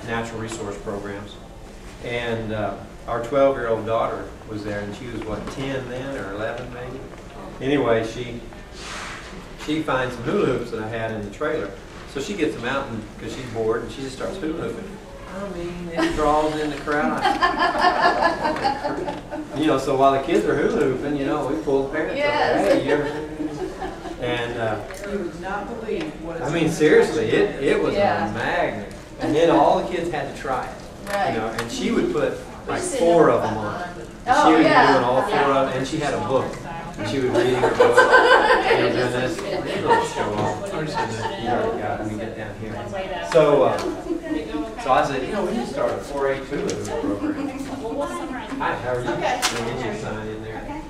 natural resource programs. And our 12-year-old daughter was there, and she was, what, 10 then, or 11 maybe? Anyway, she finds some hula hoops that I had in the trailer. So she gets them out because she's bored, and she just starts hula hooping. I mean, it draws in the crowd. You know, so while the kids are hula hooping, you know, we pull the parents up. Hey, you ever seen this? And you would not believe what it's I mean, seriously, it was a magnet. And then all the kids had to try it. Right. You know, and she would put like 4 of them on. Oh, She would be yeah. doing all 4 of them, and she had a book. And she would read her book. And doing this little show off. You already got it when we get down here. So I said, you know, we need to start a 4-H hula hoop program. Hi, how are you? Okay. Can get you signed in there.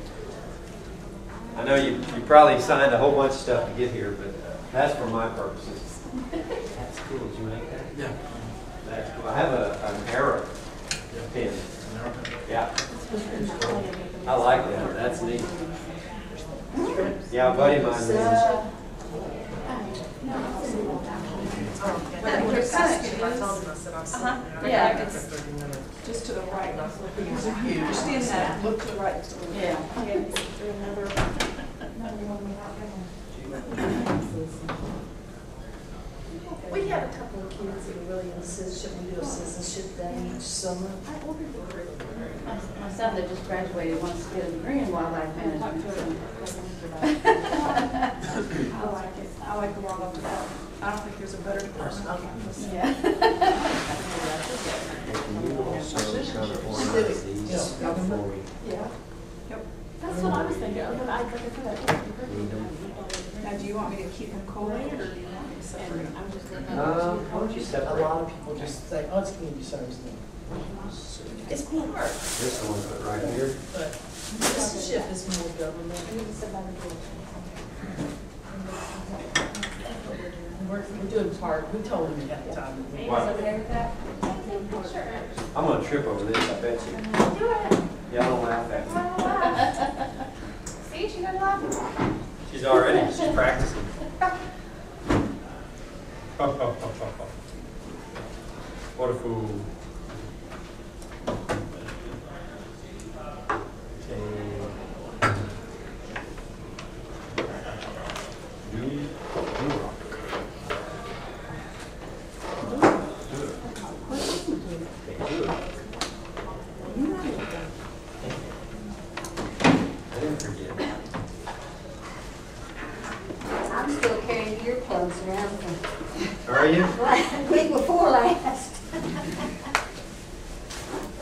I know you probably signed a whole bunch of stuff to get here, but that's for my purposes. That's cool. Did you make that? Yeah. That's cool. I have an arrow pin. Yeah. I like that. That's neat. Yeah, a buddy of mine lives. Yeah, it's just to the right. Just stand that, look to the right. Yeah. We have a couple of kids that are really in citizenship. We do a citizenship day each summer. My son that just graduated wants to get a degree in wildlife management. I like it. I like the wildlife department. I don't think there's a better department. Yeah. Yeah. Yep. That's what I was thinking. Now, do you want me to keep them collated, or do you want me to separate them? Why don't you A separate? lot of people just say, oh, it's community service thing. It's hard, This one put right here. but citizenship is more government. We're doing part, we told them ahead of time. that we- Wow. I'm gonna trip over this, I bet you. Do it. Y'all don't laugh at me. See, she doesn't laugh. She's already, she's practicing. What a fool. I'm still carrying earplugs around from Are you? week before last.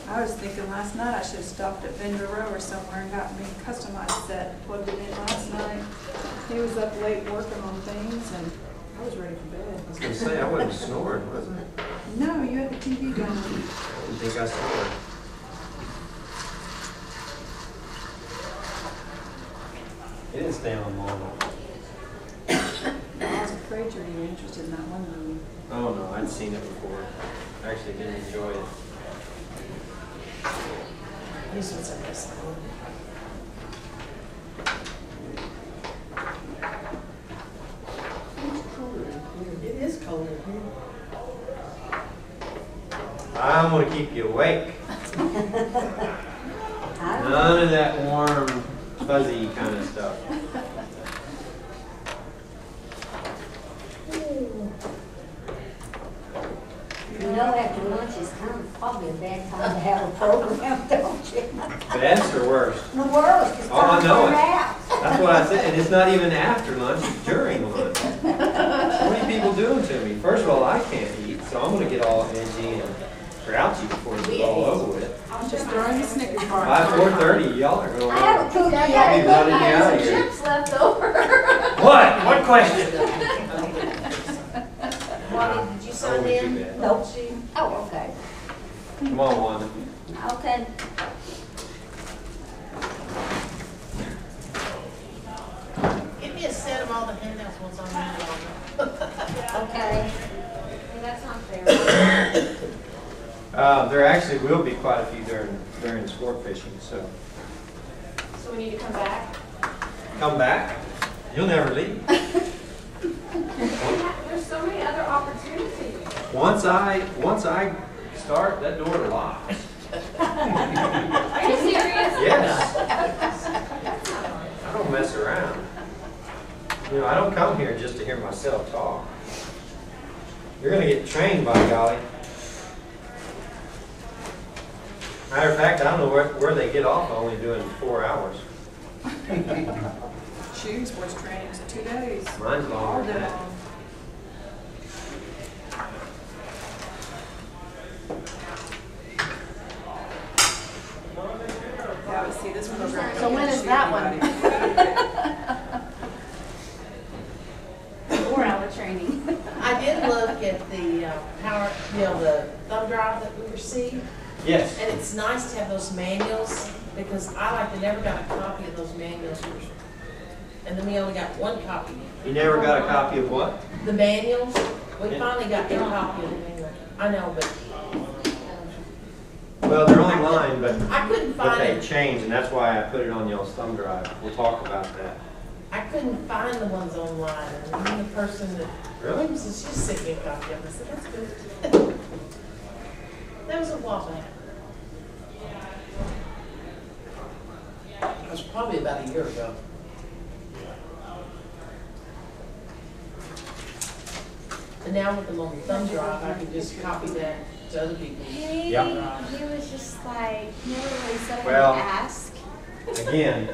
I was thinking last night I should have stopped at Vendor Row or somewhere and got me a customized set, plugged it in last night. He was up late working on things, and I was ready for bed. I was gonna say, I wasn't snoring, was I? No, you had the TV going. I didn't think I snored. It didn't stay on long enough. I was afraid you'd be interested in that one movie. Oh no, I'd seen it before. I actually didn't enjoy it. This one's a nice one. It is colder here. I'm gonna keep you awake. None of that warm, fuzzy kind of stuff. You know, after lunch is kind of probably a bad time to have a program, don't you? Best or worst? The worst is Oh, I time to know burn it. out. That's what I said, and it's not even after lunch, it's during lunch. What are you people doing to me? First of all, I can't eat, so I'm gonna get all edgy and grouchy before it's all over with. I'm just throwing the Snickers bar. By 4:30, y'all are gonna I have a cookie. I'll be running you out of here. Chips left over. What? What question? Wanda, did you Oh, sign too in? bad. Nope. Oh, okay. Come on, Wanda. Okay. Give me a set of all the handouts once I'm in. Okay. That's not fair. There actually will be quite a few during sport fishing, so So we need to come back. come back. You'll never leave. There's so many other opportunities. Once I start, that door locks. Are you serious? Yes. I don't mess around. You know, I don't come here just to hear myself talk. You're gonna get trained, by golly. Matter of fact, I don't know where they get off only doing 4 hours. Shooting sports training is 2 days. Mine's All longer day than that. long. Yeah, but see, this program. So when is that one? 4-hour training. I did look at the power, the thumb drive that we received, Yes. and it's nice to have those manuals, because I never got a copy of those manuals. And then we only got one copy. You never got a copy of what? The manuals, we Yeah. finally got a copy of the manual. I know, but Well, they're online, but I couldn't but find they it. changed, and that's why I put it on y'all's thumb drive. We'll talk about that. I couldn't find the ones online, and then the person that Really? said she sent me a copy of it. I said, that's good. That was a while back. It was probably about a year ago. And now with them on the thumb drive, I can just copy that to other people. He was just like, never really said Well, to ask. Again,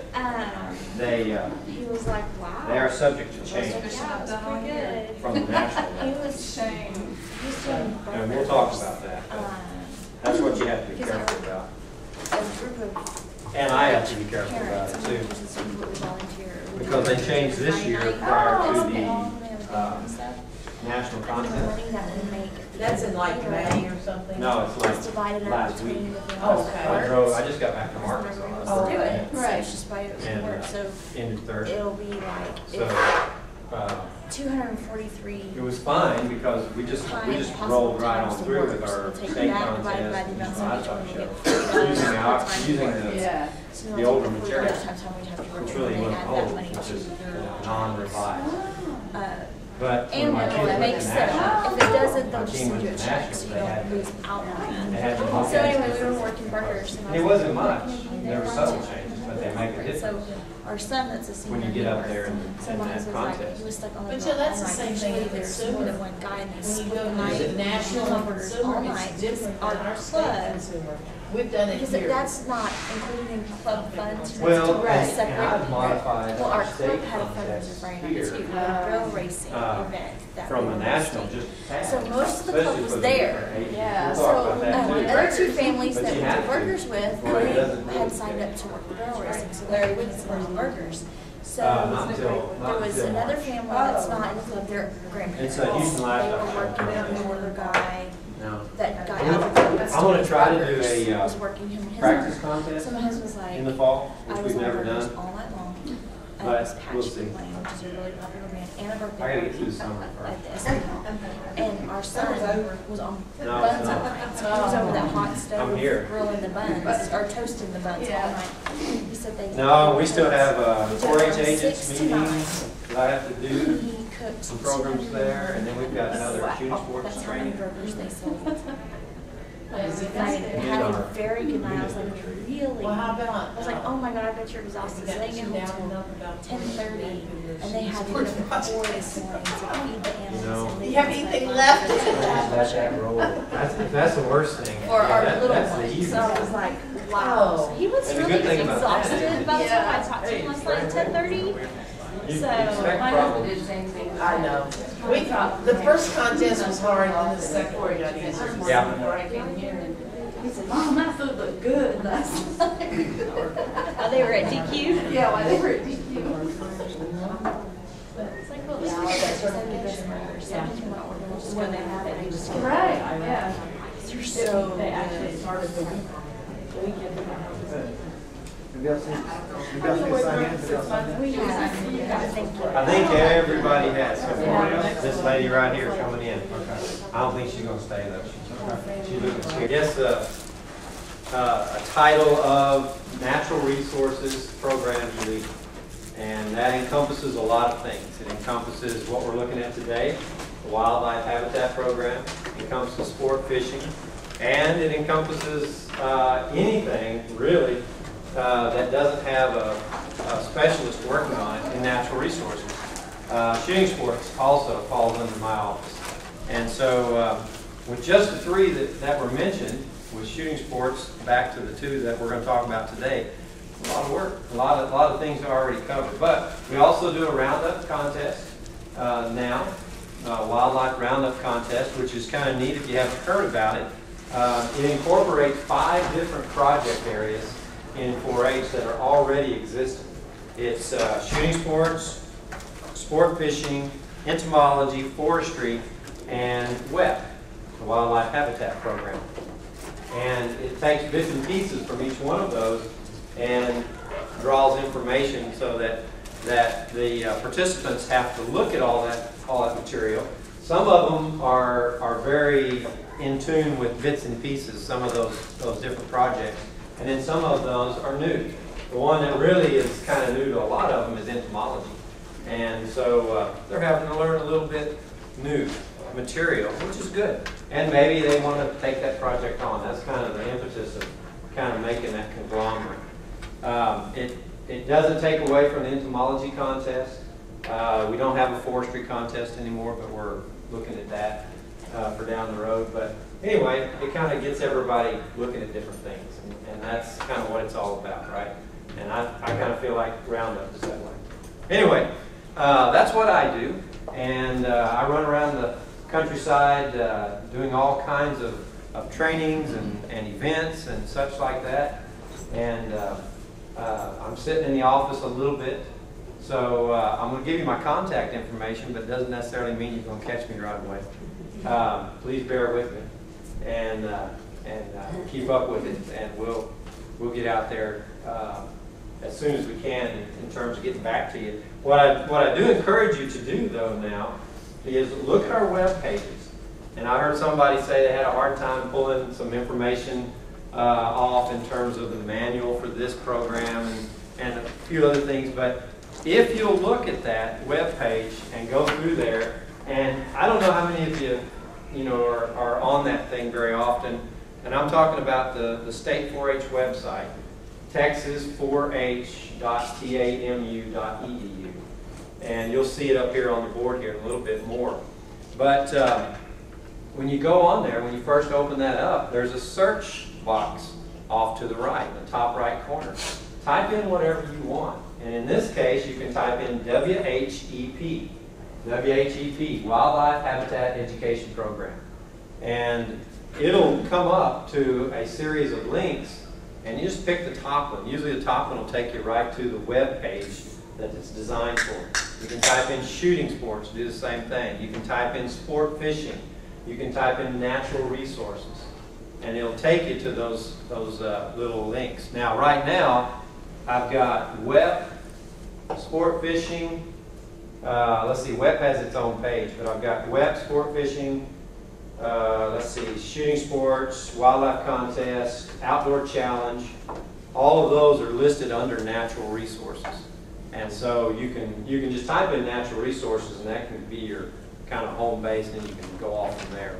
they He was like, wow. they are subject to change Yeah, it was pretty good. from the national He level. was Shame. he was doing And we'll talk about that. That's what you have to be Because careful about. a group of And I have to be careful about parents, it and we too. just completely volunteer. We Because they do changed this Friday year night. prior to Oh, the, okay. All the other uh, and stuff. national And the content. money that we make. That's in like May or something? No, it's It's divided like up last week. between the families Oh, that okay. work. I just got back from Arkansas. Oh, Do okay. it. So Right. it's just by And, work. So ended Thursday. it'll be like So, uh, 243. it was fine because we just rolled right on through with our Take state that divided by contest the and amount livestock of show. people Using the Yeah. So the older like, material, times how we have to work which it, really and they wasn't add that old, money which to is their non-revised. uh, But when and my it kids went makes to sense. national, If it doesn't, my they'll just team send you a went to check national, so you they don't had, lose out on they that. had to look So at anyway, we it. were working burgers. And I It was wasn't like, much. "Can There were you subtle do changes, but they make a difference. So our son that's a senior. When you get he up works, there and in so my that husband's like, contest. he was stuck on the But grill yeah, that's all the night. same Usually thing in there's consumer. more than one guy and they When you split go the to night. the national and Numbers consumer, all it's night. different Our than our club, state consumer. We've done it because here. that's not included in club funds. Well, It's and separate. I've modified Well, our our club state had a fundraiser contest Friday night here too, a grill racing uh, event that from we a were national hosting. just passed. So most of the especially club was for the there. different ages. Yeah. We'll So talk about that the too. other two families But that you we have did to. burgers with, Well, it they doesn't had really signed fit. up to work the grill racing, so Larry was selling burgers. So Not until, there not was until another March. family that's not in the club, their It's grandparents. a Houston They livestock were show. working on the older guy, No. that guy I'm out gonna- of the club. I'm gonna try to do a, was working him and his practice mom. contest So my husband's like, in the fall, I which was we've on never burgers done. all night long. But I was we'll Patch see. Lane, which is a really popular band, and a birthday I gotta get party through the summer at the first. SB hall. And our son was on No, buns it's all not. night. So he was over that hot stove I'm here. grilling the buns, or toasting the buns all night. He said they. No, we still have We took 4-H from agents 6 to 9. meetings that I have to do, He cooked some programs there, and then we've got another shooting sports That's how many training. burgers they sold. Is it And I nice? had a very good night. I was like, really? Well, how about? I was like, oh my God, I bet you're exhausted. So they get home till 10:30, and they had to get up at 4 this morning to feed the animals. know. and they You have spent anything lunch left? with them. Let that roll. That's the worst thing. For Yeah, our that- little that's the ones. easiest. So I was like, wow. Oh. He was And the really good thing about that exhausted is- by the time I Yeah. talked to him last night at 10:30. You So expect my problems. husband did the same thing. I know. The first contest was hard, and the second one got easier. Yeah. Before I came here, and he said, Mom, that food looked good last night. Oh, they were at DQ? Yeah, well, they were at DQ. It's like, well, this is the best burgers. Sometimes we're not ordering, we'll just go there and have it, and you just get it. Right, yeah. They're so They actually good. started the weekend. We have, thank you. I think everybody has so far. This lady right here is coming in. I don't think she's gonna stay though. She's looking scared. Yes, a title of Natural Resources Programs Lead. And that encompasses a lot of things. It encompasses what we're looking at today, the wildlife habitat program, encompasses sport fishing, and it encompasses anything really that doesn't have a specialist working on it in natural resources. Shooting sports also falls under my office. And so with just the three that were mentioned, with shooting sports, back to the two that we're going to talk about today, a lot of work, a lot of things are already covered. But we also do a roundup contest now, wildlife roundup contest, which is kind of neat if you haven't heard about it. It incorporates 5 different project areas in 4-H that are already existing. It's shooting sports, sport fishing, entomology, forestry, and WEP, the Wildlife Habitat Program. And it takes bits and pieces from each one of those and draws information so that the participants have to look at all that material. Some of them are very in tune with bits and pieces, some of those different projects, and then some of those are new. The one that really is kind of new to a lot of them is entomology. And so they're having to learn a little bit new material, which is good. And maybe they want to take that project on. That's kind of the impetus of kind of making that conglomerate. It doesn't take away from the entomology contest. We don't have a forestry contest anymore, but we're looking at that for down the road. But anyway, it kind of gets everybody looking at different things, and that's kind of what it's all about, right? And I kind of feel like Roundup is that way. Anyway, that's what I do, and I run around the countryside doing all kinds of trainings and events and such like that. And I'm sitting in the office a little bit, so I'm going to give you my contact information, but it doesn't necessarily mean you're going to catch me right away. Please bear with me and keep up with it, and we'll get out there as soon as we can in terms of getting back to you. What I do encourage you to do, though, now is look at our web pages. And I heard somebody say they had a hard time pulling some information off in terms of the manual for this program and a few other things. But if you'll look at that web page and go through there, and I don't know how many of you are on that thing very often, and I'm talking about the state 4-H website, texas4h.tamu.edu. And you'll see it up here on the board here in a little bit more. But when you go on there, when you first open that up, there's a search box off to the right, in the top right corner. Type in whatever you want. And in this case, you can type in WHEP. WHEP, Wildlife Habitat Education Program. And it'll come up to a series of links, and you just pick the top one. Usually the top one will take you right to the web page that it's designed for. You can type in shooting sports, do the same thing. You can type in sport fishing. You can type in natural resources, and it'll take you to those little links. Now, right now, I've got WEP, sport fishing. Let's see, WEP has its own page, but I've got WEP, sport fishing. Let's see, shooting sports, wildlife contest, outdoor challenge. All of those are listed under natural resources. And so you can just type in natural resources, and that can be your kind of home base, and you can go off from there.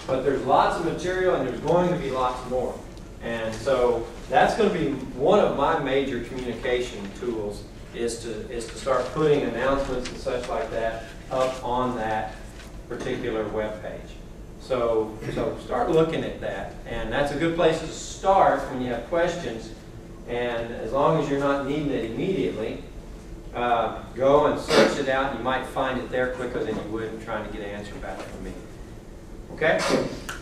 But there's lots of material, and there's going to be lots more. And so that's going to be one of my major communication tools, is to start putting announcements and such like that up on that particular web page. So start looking at that, and that's a good place to start when you have questions. And as long as you're not needing it immediately, go and search it out. You might find it there quicker than you would trying to get an answer back from me. Okay?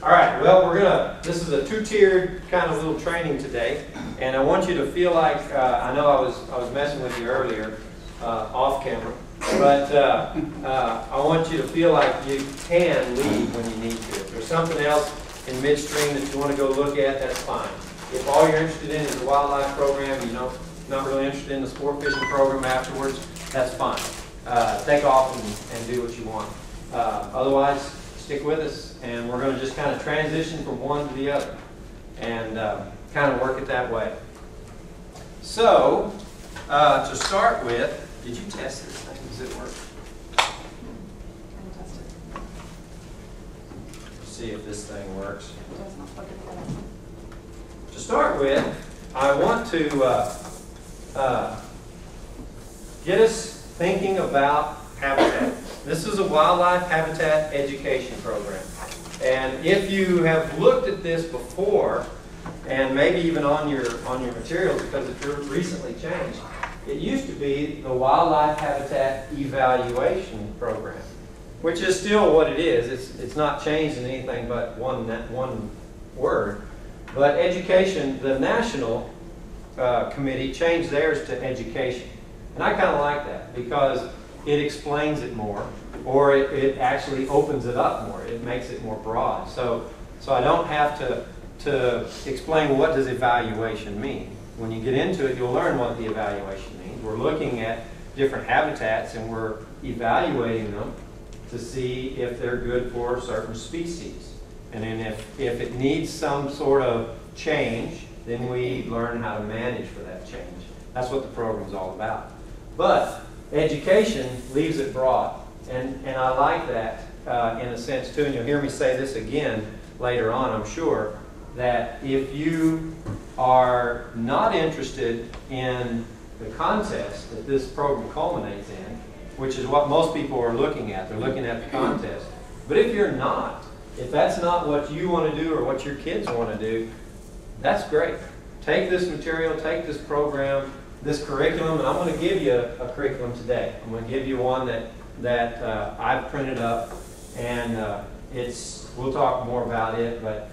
All right. Well, this is a 2-tiered kind of little training today, and I want you to feel like I know I was messing with you earlier off camera, but I want you to feel like you can leave when you need to. If there's something else in midstream that you want to go look at, that's fine. If all you're interested in is the wildlife program, not really interested in the sport fishing program afterwards, that's fine. Take off and do what you want. Otherwise, stick with us, and we're going to just kind of transition from one to the other and kind of work it that way. So, to start with, did you test this thing? Does it work? see if this thing works. It does not look at that. To start with, I want to get us thinking about habitat. This is a wildlife habitat education program. And if you have looked at this before, and maybe even on your materials because it's recently changed, it used to be the Wildlife Habitat Evaluation Program, which is still what it is. It's not changed in anything but one word. But education, the national committee changed theirs to education. And I kind of like that because it explains it more, or it actually opens it up more. It makes it more broad. So I don't have to explain what does evaluation mean. When you get into it, you'll learn what the evaluation means. We're looking at different habitats and we're evaluating them to see if they're good for certain species. And then if it needs some sort of change, then we learn how to manage for that change. That's what the program is all about. But education leaves it broad. And I like that in a sense too. And you'll hear me say this again later on, I'm sure, that if you are not interested in the contest that this program culminates in, which is what most people are looking at, they're looking at the contest. But if you're not, if that's not what you want to do or what your kids want to do, that's great. Take this material, take this program, this curriculum, and I'm going to give you a curriculum today. I'm going to give you one that I've printed up, and we'll talk more about it, but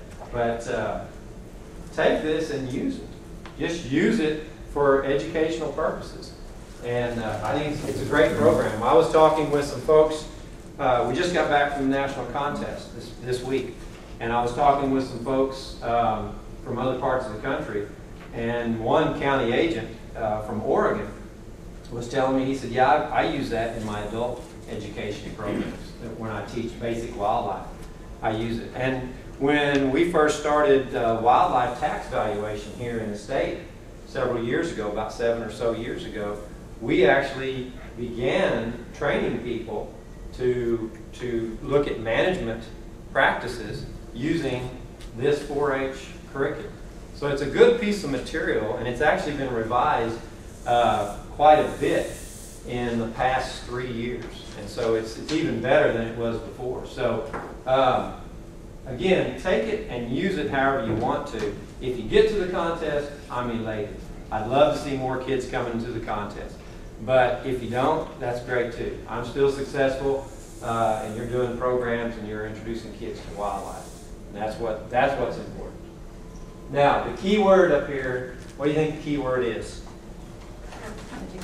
take this and use it. Just use it for educational purposes. And I think it's a great program. I was talking with some folks. We just got back from the national contest this week. And I was talking with some folks from other parts of the country. And one county agent from Oregon was telling me, he said, yeah, I use that in my adult education programs. When I teach basic wildlife, I use it. And when we first started wildlife tax valuation here in the state several years ago, about 7 or so years ago, we actually began training people to look at management practices using this 4-H curriculum. So it's a good piece of material, and it's actually been revised quite a bit in the past 3 years. And so it's even better than it was before. So again, take it and use it however you want to. If you get to the contest, I'm elated. I'd love to see more kids coming to the contest. But if you don't, that's great too. I'm still successful, and you're doing programs and you're introducing kids to wildlife. And that's what's important. Now, the key word up here, what do you think the key word is?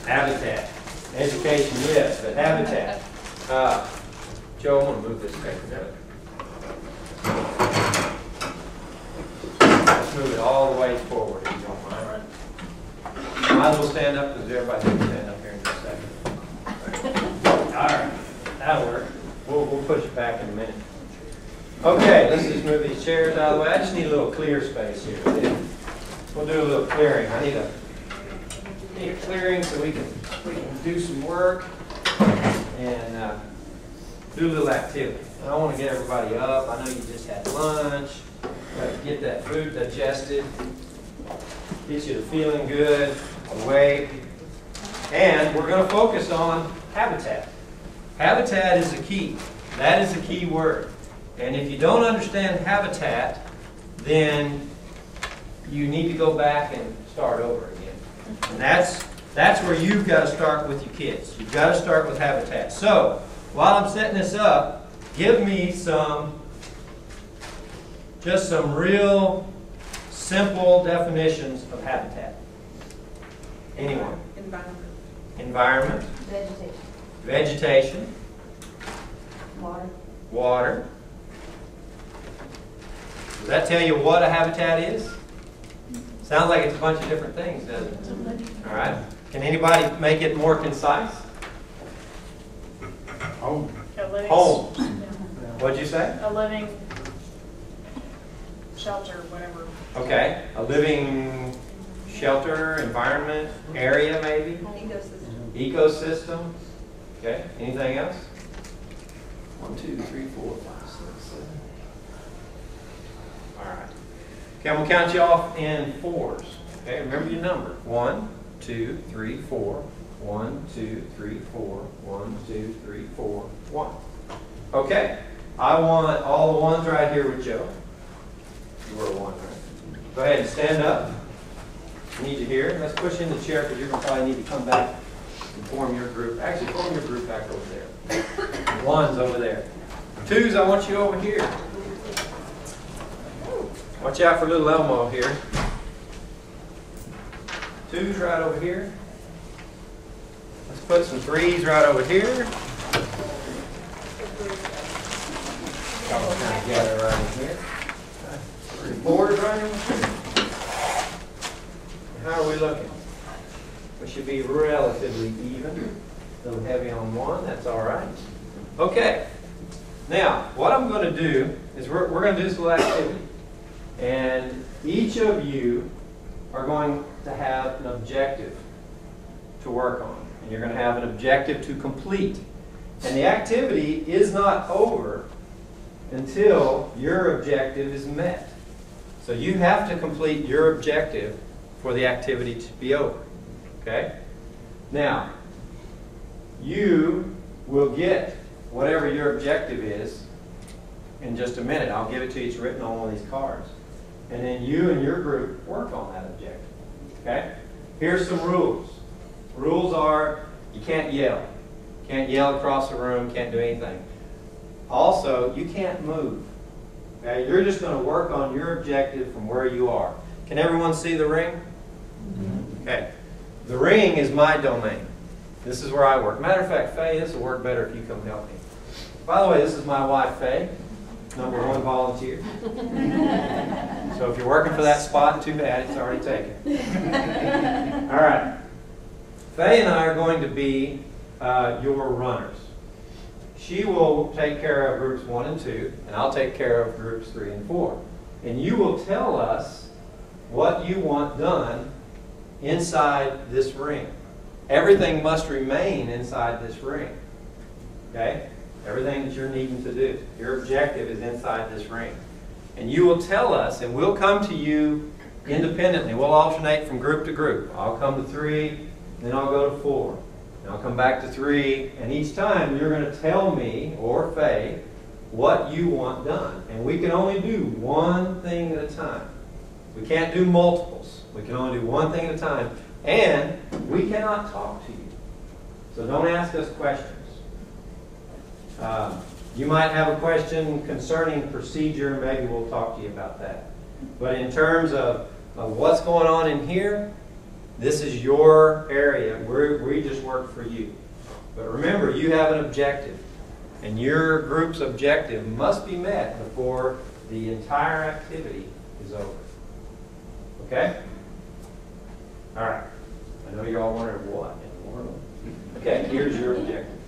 Habitat. Education, yes, but habitat. Joe, I'm going to move this paper. Let's move it all the way forward, if you don't mind. Might as well stand up because everybody's going to stand up here in just a second. All right, that'll work. We'll push it back in a minute. Okay, let's just move these chairs out of the way. I just need a little clear space here. We'll do a little clearing. I need a clearing so we can do some work and do a little activity. And I want to get everybody up. I know you just had lunch. Got to get that food digested. Get you to feeling good, awake. And we're going to focus on habitat. Habitat is the key. That is the key word. And if you don't understand habitat, then you need to go back and start over again. And that's where you've got to start with your kids. You've got to start with habitat. So, while I'm setting this up, give me just some real simple definitions of habitat. Anyone? Environment. Environment. Vegetation. Vegetation. Water. Water. Does that tell you what a habitat is? Sounds like it's a bunch of different things, doesn't it? All right. Can anybody make it more concise? Home. Home. What'd you say? A living shelter, whatever. Okay. A living shelter, environment, area maybe? Ecosystem. Ecosystem. Okay. Anything else? 1, 2, 3, 4, 5, 6, 7. Okay, I'm going to count you off in fours. Okay, remember your number. 1, 2, 3, 4. 1, 2, 3, 4. 1, 2, 3, 4. 1. Okay, I want all the ones right here with Joe. You were a 1, right? Go ahead and stand up. I need you here. Let's push in the chair because you're going to probably need to come back and form your group. Actually, form your group back over there. 1's over there. 2's, I want you over here. Watch out for little Elmo here. 2's right over here. Let's put some 3's right over here. I'll kind of gather right in here. 4's right over here. How are we looking? We should be relatively even. A little heavy on 1, that's all right. Okay. Now, what I'm going to do is we're going to do this little activity. And each of you are going to have an objective to work on. And you're going to have an objective to complete. And the activity is not over until your objective is met. So you have to complete your objective for the activity to be over. Okay? Now, you will get whatever your objective is in just a minute. I'll give it to you. It's written on one of these cards. And then you and your group work on that objective. Okay? Here's some rules. Rules are you can't yell. Can't yell across the room, can't do anything. Also, you can't move. Okay? You're just going to work on your objective from where you are. Can everyone see the ring? Okay. The ring is my domain. This is where I work. Matter of fact, Faye, this will work better if you come help me. By the way, this is my wife, Faye, #1 volunteer. So if you're working for that spot, too bad, it's already taken. All right. Faye and I are going to be your runners. She will take care of groups 1 and 2, and I'll take care of groups 3 and 4. And you will tell us what you want done inside this ring. Everything must remain inside this ring. Okay? Everything that you're needing to do. Your objective is inside this ring. And you will tell us, and we'll come to you independently. We'll alternate from group to group. I'll come to 3, then I'll go to 4. Then I'll come back to 3, and each time you're going to tell me, or Faye, what you want done. And we can only do one thing at a time. We can't do multiples. We can only do one thing at a time. And we cannot talk to you. So don't ask us questions. You might have a question concerning procedure. Maybe we'll talk to you about that. But in terms of what's going on in here, this is your area. We just work for you. But remember, you have an objective. And your group's objective must be met before the entire activity is over. Okay? All right. I know you're all wondering what in the world. Okay, here's your objective.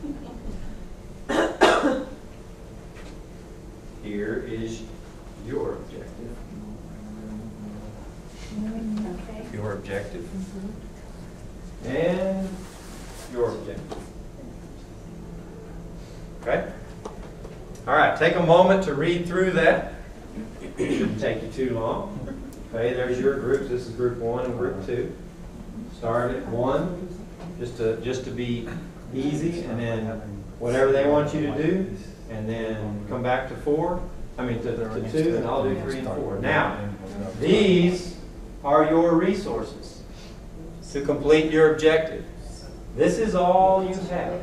Here is your objective. Okay. Your objective. And your objective. Okay? All right, take a moment to read through that. It shouldn't take you too long. Okay, there's your groups. This is group 1 and group 2. Start at 1, just to be easy, and then whatever they want you to do, and then come back to 4. I mean to 2, and I'll do 3 and 4. Now, these are your resources to complete your objective. This is all you have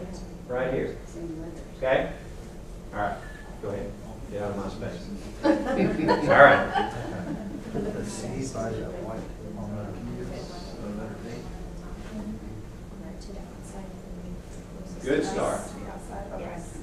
right here. Okay? All right. Go ahead. Get out of my space. All right. Good start. Yes.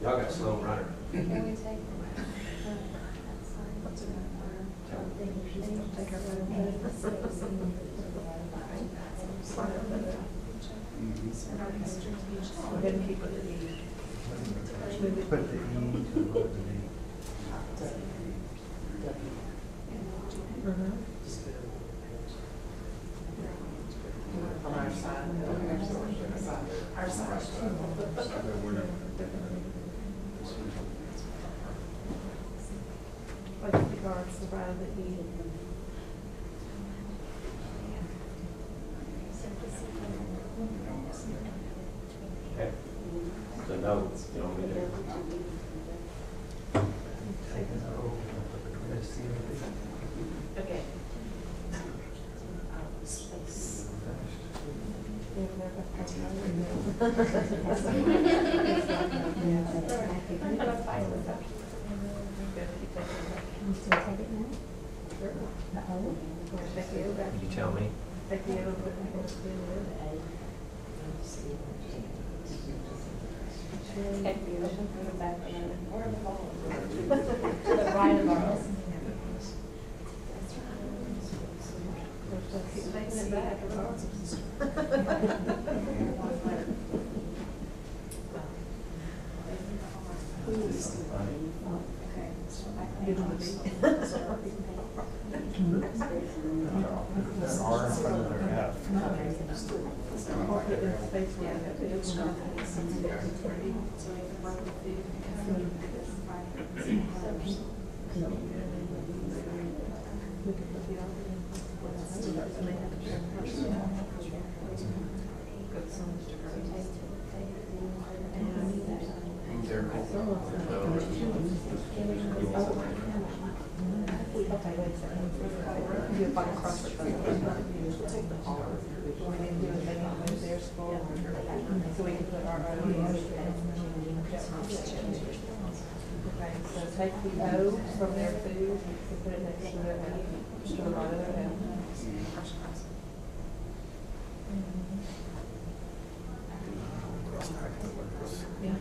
Y'all a slow runner. Can we take? Go ahead and keep it at E. Put the E to what the D. On our side. Our side. Like the guards survive the E. Okay. So notes, you want me to? Take an O and put between C and D. Okay. You tell me. To the right of our. Keep taking it back. Give them the B. There's an R in front of their F. Or put it in space where you have to do Okay, wait a second. Do a final cross reference. Take the R. We didn't do anything on their school. So we can put our own. Okay, so take the O from their food and put it next to their head. Just to the right of their head. Yeah.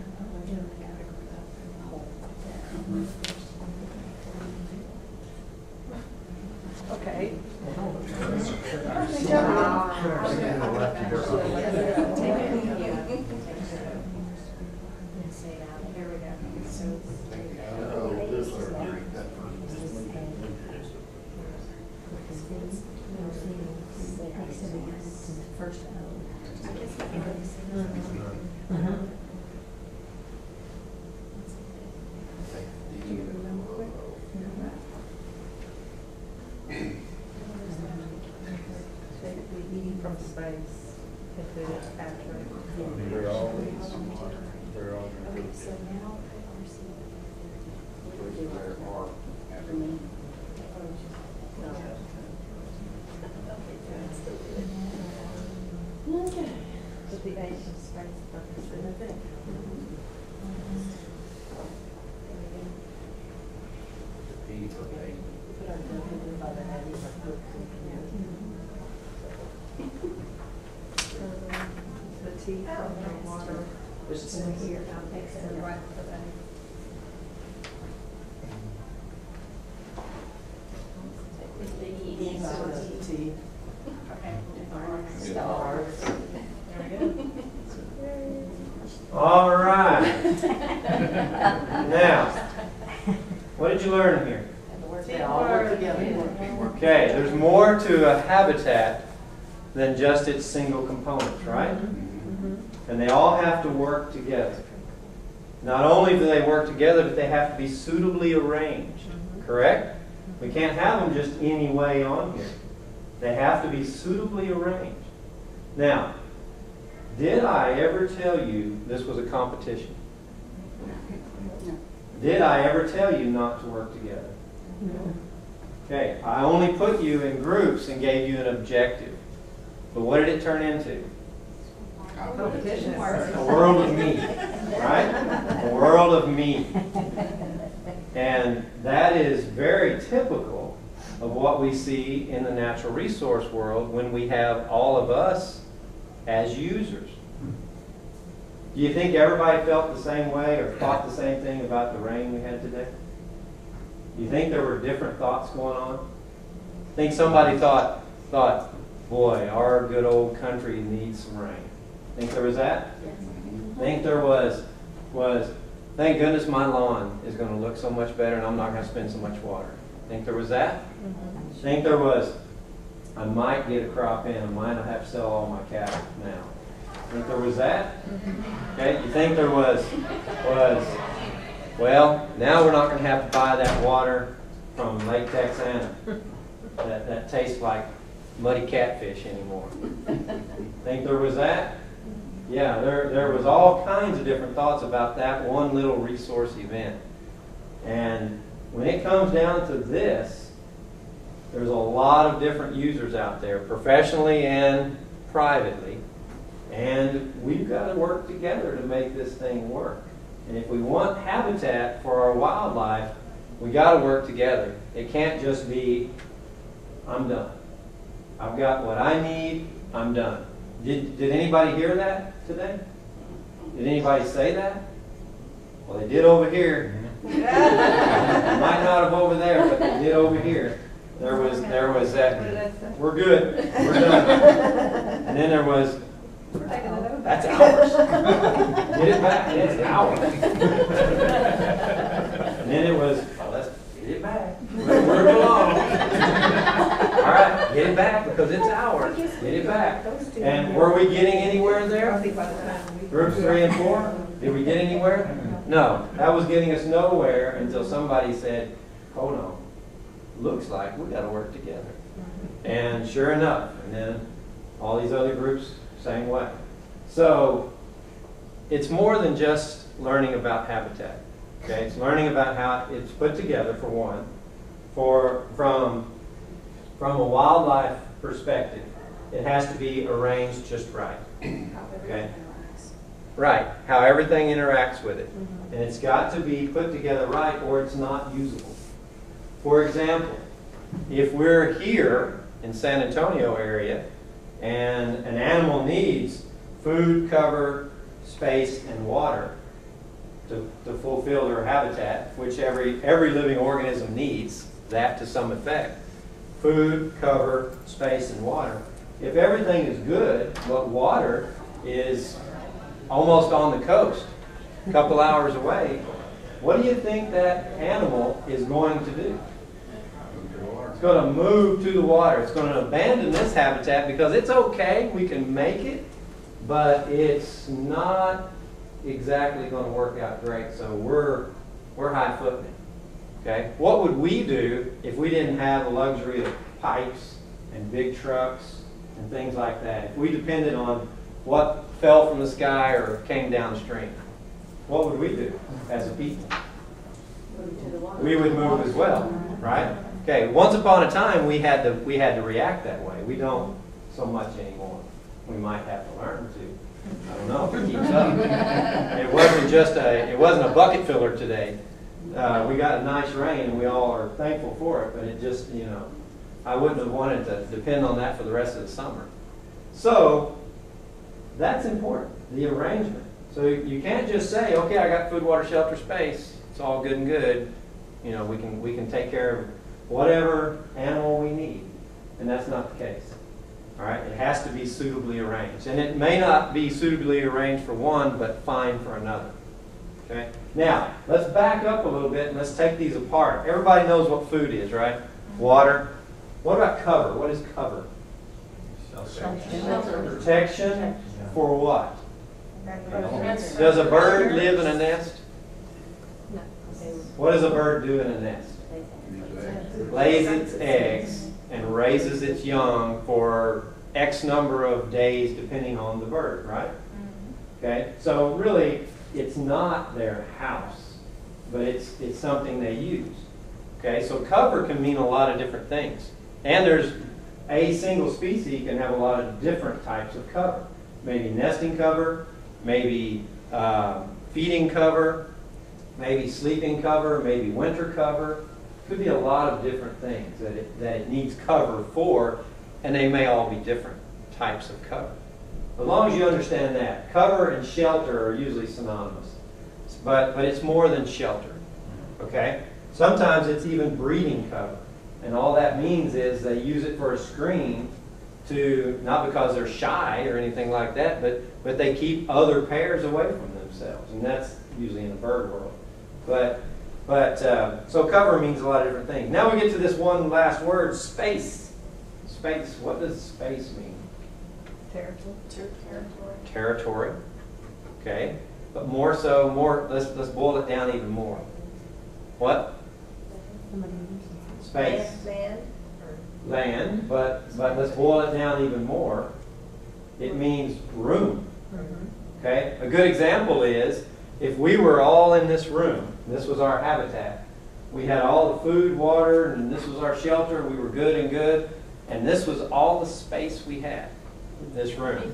Okay. Here we go. First Take the E from space and put it after. They're all Okay, so now Okay. Put the H in space. Purpose. Put our W by the head. The T from the water. Just in here, out next to the right of the A. T. All right. Now, what did you learn here? They all work together. Okay, there's more to a habitat than just its single components, right? And they all have to work together. Not only do they work together, but they have to be suitably arranged, correct? We can't have them just any way on here. They have to be suitably arranged. Now, did I ever tell you this was a competition? Did I ever tell you not to work together? Okay, I only put you in groups and gave you an objective. But what did it turn into? Competition. A world of me, right? A world of me. And that is very typical of what we see in the natural resource world when we have all of us as users. Do you think everybody felt the same way or thought the same thing about the rain we had today? Do you think there were different thoughts going on? Think somebody thought, boy, our good old country needs some rain. Think there was that? Think there was, thank goodness my lawn is going to look so much better and I'm not going to spend so much water. Think there was that? Think there was, I might get a crop in, I might not have to sell all my cattle now. Think there was that? Okay, you think there was, well, now we're not going to have to buy that water from Lake Texana that tastes like muddy catfish anymore. Think there was that? Yeah, there was all kinds of different thoughts about that one little resource event. And when it comes down to this, there's a lot of different users out there, professionally and privately. And we've got to work together to make this thing work. And if we want habitat for our wildlife, we got to work together. It can't just be, I'm done. I've got what I need, I'm done. Did anybody hear that today? Did anybody say that? Well, they did over here. They might not have over there, but they did over here. There was that, we're good, we're done. And then there was, that's ours. Get it back, it's ours. And then it was, well, let's get it back. Where it belongs. All right, get it back because it's ours. Get it back. And were we getting anywhere there? Groups 3 and 4? Did we get anywhere? No. That was getting us nowhere until somebody said, hold on. Looks like we got to work together. And sure enough, and then all these other groups, same way. So it's more than just learning about habitat. Okay, it's learning about how it's put together, for one, from a wildlife perspective. It has to be arranged just right. Okay? Right, how everything interacts with it. And it's got to be put together right or it's not usable. For example, if we're here in San Antonio area and an animal needs food, cover, space, and water to fulfill their habitat, which every living organism needs that to some effect. Food, cover, space, and water. If everything is good, but water is almost on the coast, a couple hours away, what do you think that animal is going to do? It's going to move to the water. It's going to abandon this habitat because it's okay, we can make it, but it's not exactly going to work out great. So we're high-footing it. Okay? What would we do if we didn't have the luxury of pipes and big trucks and things like that? If we depended on what fell from the sky or came downstream, what would we do as a people? We would move as well, right? Okay, once upon a time we had to react that way. We don't so much anymore. We might have to learn to. I don't know if it keeps up. It wasn't a bucket filler today. We got a nice rain and we all are thankful for it, but it just, I wouldn't have wanted to depend on that for the rest of the summer. So that's important, the arrangement. So you can't just say, okay, I got food, water, shelter, space. It's all good and good. We can take care of whatever animal we need. And that's not the case. All right? It has to be suitably arranged. And it may not be suitably arranged for one, but fine for another. Okay? Now, let's back up a little bit and let's take these apart. Everybody knows what food is, right? Water. What about cover? What is cover? Shelter. Protection for what? Does a bird live in a nest? What does a bird do in a nest? Lays its eggs and raises its young for X number of days depending on the bird, right? Okay, so really it's not their house, but it's something they use. Okay, so cover can mean a lot of different things. And there's a single species can have a lot of different types of cover. Maybe nesting cover, maybe feeding cover, maybe sleeping cover, maybe winter cover. Could be a lot of different things that it needs cover for, and they may all be different types of cover. As long as you understand that. Cover and shelter are usually synonymous. But it's more than shelter. Okay? Sometimes it's even breeding cover. And all that means is they use it for a screen to, not because they're shy or anything like that, but they keep other pairs away from themselves. And that's usually in the bird world. So cover means a lot of different things. Now we get to this one last word, space. Space. What does space mean? Territory. Okay. But more so, let's boil it down even more. What? Space. Land. But let's boil it down even more. It means room. Okay? A good example is if we were all in this room, this was our habitat. We had all the food, water, and this was our shelter. We were good and good. And this was all the space we had in this room.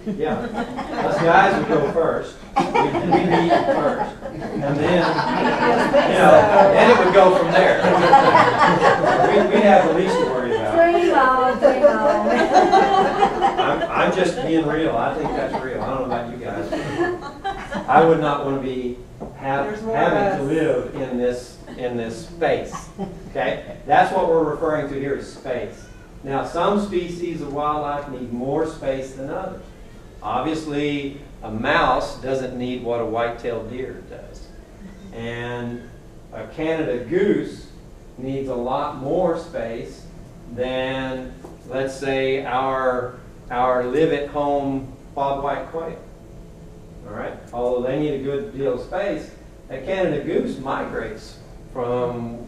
Yeah. Us guys would go first. We'd eat first. And then, then it would go from there. We'd have the least to worry about. Dream on. I'm just being real. I think that's real. I don't know about you guys. I would not want to be having to live in this space. Okay? That's what we're referring to here as space. Now, some species of wildlife need more space than others. Obviously, a mouse doesn't need what a white-tailed deer does. And a Canada goose needs a lot more space than, let's say, our live-at-home bobwhite quail. All right? Although they need a good deal of space, a Canada goose migrates from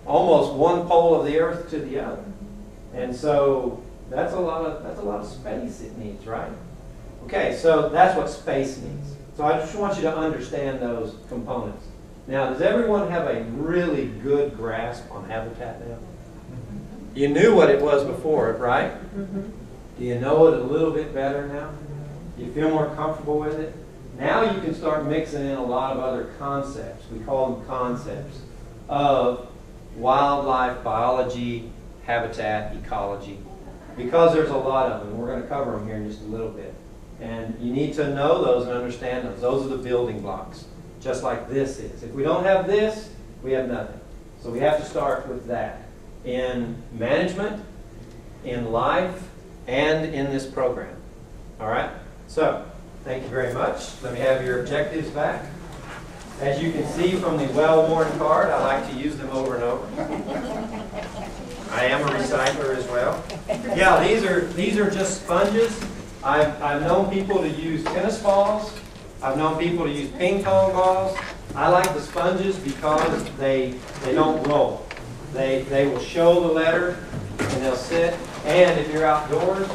almost one pole of the earth to the other. And so that's a lot of space it needs, right? Okay, so that's what space means. So I just want you to understand those components. Now, does everyone have a really good grasp on habitat now? You knew what it was before, right? Do you know it a little bit better now? Do you feel more comfortable with it? Now you can start mixing in a lot of other concepts. We call them concepts of wildlife biology, habitat, ecology, because there's a lot of them. We're going to cover them here in just a little bit. And you need to know those and understand those. Those are the building blocks, just like this is. If we don't have this, we have nothing. So we have to start with that in management, in life, and in this program. All right? So, thank you very much. Let me have your objectives back. As you can see from the well-worn card, I like to use them over and over. I am a recycler as well. Yeah, these are just sponges. I've known people to use tennis balls. I've known people to use ping pong balls. I like the sponges because they don't roll. They will show the letter and they'll sit. And if you're outdoors,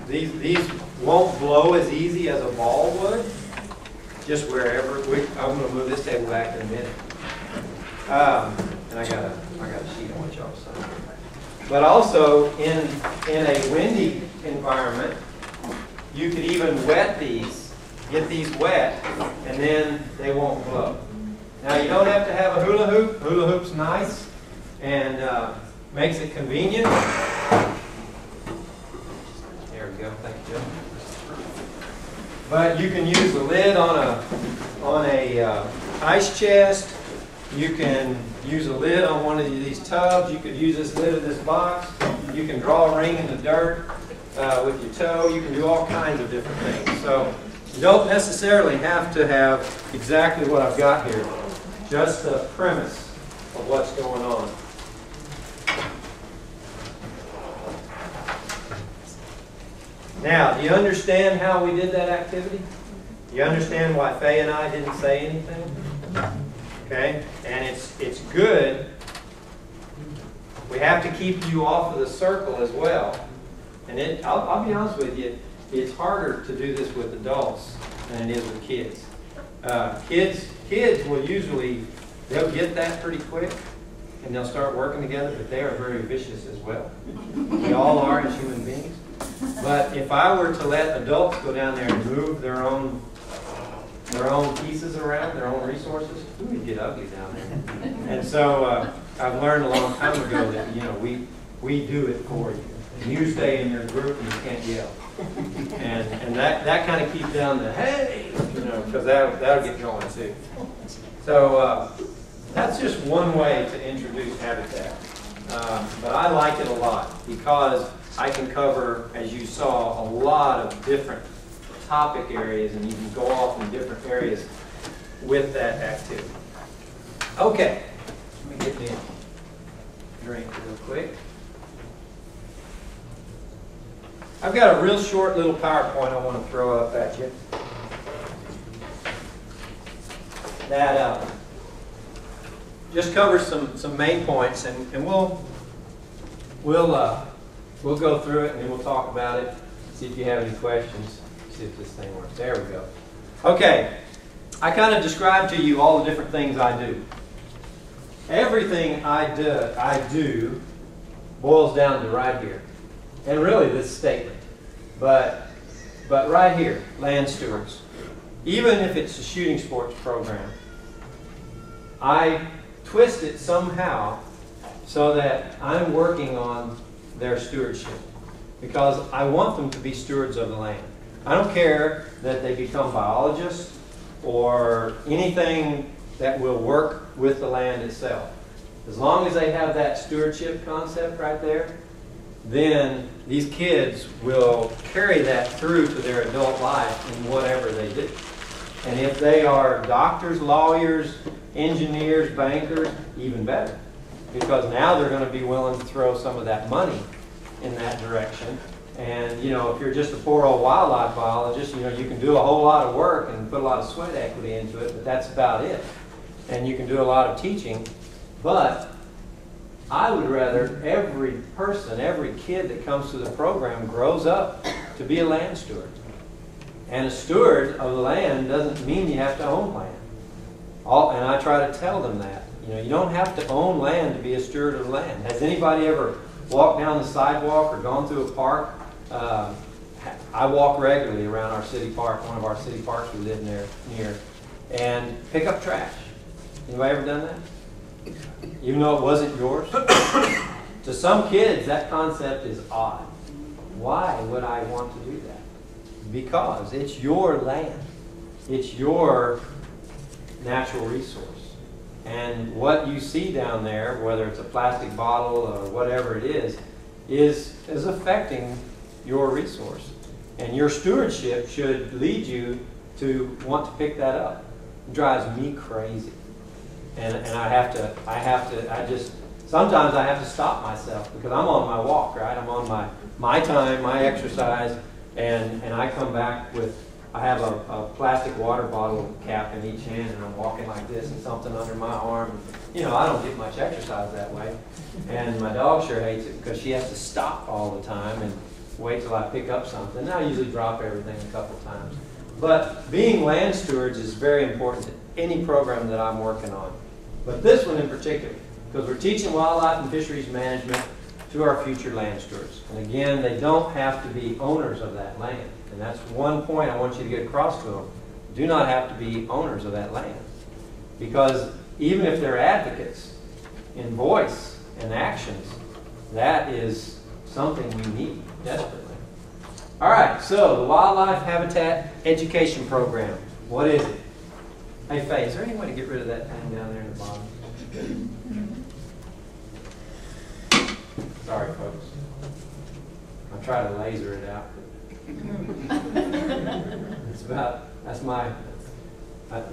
these won't blow as easy as a ball would. Just wherever. I'm going to move this table back in a minute. And I got a sheet I want y'all to sign. But also in a windy environment, you could even wet these, get these wet, and then they won't blow. Now you don't have to have a hula hoop. Hula hoop's nice and makes it convenient. There we go. Thank you, Joe. But you can use the lid on a ice chest. You can use a lid on one of these tubs. You could use this lid of this box. You can draw a ring in the dirt with your toe. You can do all kinds of different things. So you don't necessarily have to have exactly what I've got here. Just the premise of what's going on. Now, do you understand how we did that activity? Do you understand why Faye and I didn't say anything? Okay? And it's good. We have to keep you off of the circle as well. And I'll be honest with you, it's harder to do this with adults than it is with kids. Kids will usually, they'll get that pretty quick and they'll start working together, but they are very vicious as well. We all are as human beings. But if I were to let adults go down there and move their own pieces around, their own resources, it would get ugly down there. And so I've learned a long time ago that we do it for you. And you stay in your group and you can't yell. And that kind of keeps down the hey, you know, because that'll get going too. So that's just one way to introduce habitat. But I like it a lot because I can cover, as you saw, a lot of different topic areas, and you can go off in different areas with that activity. Okay, let me get me a drink real quick. I've got a real short little PowerPoint I want to throw up at you. That just covers some main points, and we'll go through it and then we'll talk about it. See if you have any questions. See if this thing works. There we go. Okay, I kind of described to you all the different things I do. Everything I do boils down to right here, and really this statement. But right here, land stewards. Even if it's a shooting sports program, I twist it somehow so that I'm working on their stewardship, because I want them to be stewards of the land. I don't care that they become biologists or anything that will work with the land itself. As long as they have that stewardship concept right there, then these kids will carry that through to their adult life in whatever they do. And if they are doctors, lawyers, engineers, bankers, even better. Because now they're going to be willing to throw some of that money in that direction. And, you know, if you're just a poor old wildlife biologist, you know, you can do a whole lot of work and put a lot of sweat equity into it, but that's about it. And you can do a lot of teaching, but I would rather every person, every kid that comes to the program grows up to be a land steward. And a steward of the land doesn't mean you have to own land. And I try to tell them that. You know, you don't have to own land to be a steward of the land. Has anybody ever walked down the sidewalk or gone through a park? I walk regularly around our city park, one of our city parks we live near, and pick up trash. Anybody ever done that? Even though it wasn't yours? To some kids, that concept is odd. Why would I want to do that? Because it's your land. It's your natural resource. And what you see down there, whether it's a plastic bottle or whatever it is affecting your resource. And your stewardship should lead you to want to pick that up. It drives me crazy. And sometimes I have to stop myself because I'm on my walk, right? I'm on my time, my exercise, and I come back with, I have a plastic water bottle cap in each hand, and I'm walking like this and something under my arm. You know, I don't get much exercise that way. And my dog sure hates it because she has to stop all the time and wait till I pick up something. And I usually drop everything a couple times. But being land stewards is very important to any program that I'm working on. But this one in particular, because we're teaching wildlife and fisheries management to our future land stewards. And again, they don't have to be owners of that land. And that's one point I want you to get across to them. Do not have to be owners of that land. Because even if they're advocates in voice and actions, that is something we need desperately. All right, so the Wildlife Habitat Education Program. What is it? Hey, Faye, is there any way to get rid of that thing down there in the bottom? Sorry, folks. I'll try to laser it out.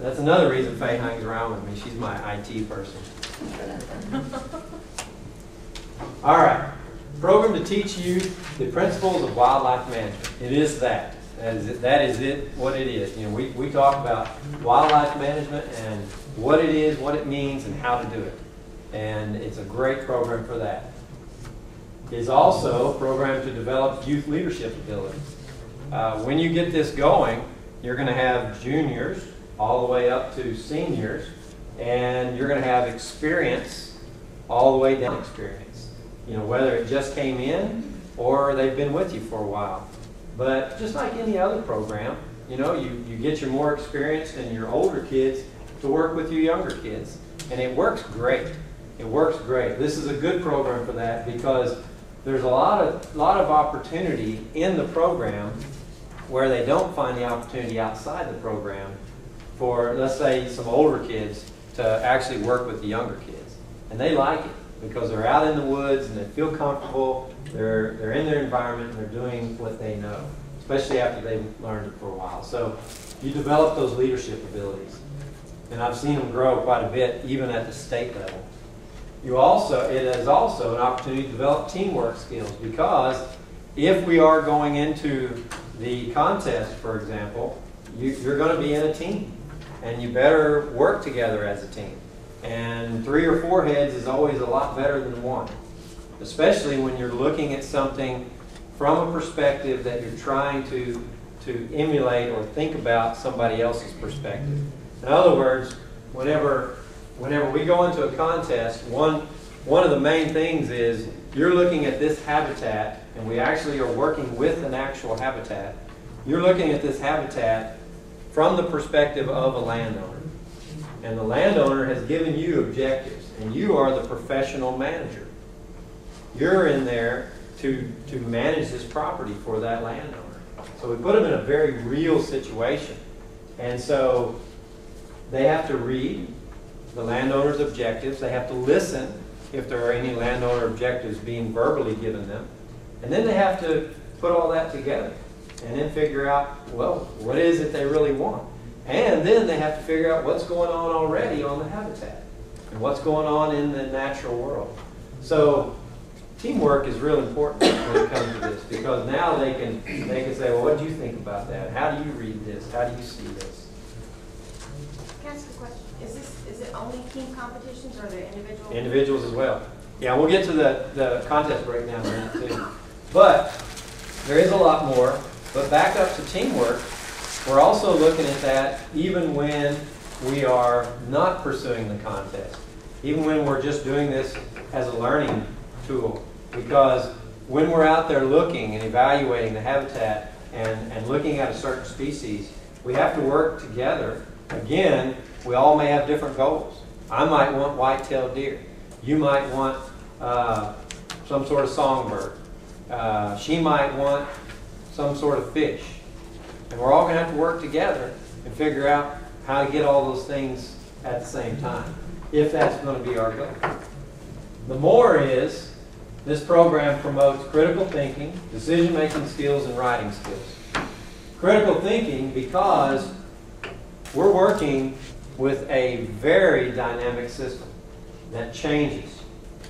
That's another reason Faye hangs around with me. She's my IT person. All right. Program to teach you the principles of wildlife management. It is that. That is it, what it is. You know, we talk about wildlife management and what it is, what it means, and how to do it. And it's a great program for that. It's also a program to develop youth leadership abilities. When you get this going, you're going to have juniors all the way up to seniors, and you're going to have experience all the way down experience. You know, whether it just came in or they've been with you for a while. But just like any other program, you know, you get your more experienced and your older kids to work with your younger kids. And it works great. It works great. This is a good program for that because there's a lot of opportunity in the program where they don't find the opportunity outside the program for, let's say, some older kids to actually work with the younger kids. And they like it because they're out in the woods and they feel comfortable, they're in their environment and they're doing what they know, especially after they've learned it for a while. So you develop those leadership abilities. And I've seen them grow quite a bit, even at the state level. It is also an opportunity to develop teamwork skills, because if we are going into the contest, for example, you're going to be in a team, and you better work together as a team. And 3 or 4 heads is always a lot better than 1, especially when you're looking at something from a perspective that you're trying to emulate or think about somebody else's perspective. In other words, whenever we go into a contest, one of the main things is you're looking at this habitat, and we actually are working with an actual habitat. You're looking at this habitat from the perspective of a landowner. And the landowner has given you objectives, and you are the professional manager. You're in there to manage this property for that landowner. So we put them in a very real situation. And so they have to read the landowner's objectives. They have to listen if there are any landowner objectives being verbally given them. And then they have to put all that together and then figure out, well, what is it they really want? And then they have to figure out what's going on already on the habitat and what's going on in the natural world. So teamwork is real important when it comes to this, because now they can say, well, what do you think about that? How do you read this? How do you see this? Can I ask a question? Is it only team competitions, or are there individual? Individuals as well. Yeah, we'll get to the contest breakdown in a minute too. But there is a lot more. But back up to teamwork, we're also looking at that even when we are not pursuing the contest. Even when we're just doing this as a learning tool. Because when we're out there looking and evaluating the habitat and looking at a certain species, we have to work together. Again, we all may have different goals. I might want white-tailed deer. You might want some sort of songbird. She might want some sort of fish. And we're all going to have to work together and figure out how to get all those things at the same time, if that's going to be our goal. The more is, this program promotes critical thinking, decision-making skills, and writing skills. Critical thinking because we're working with a very dynamic system that changes.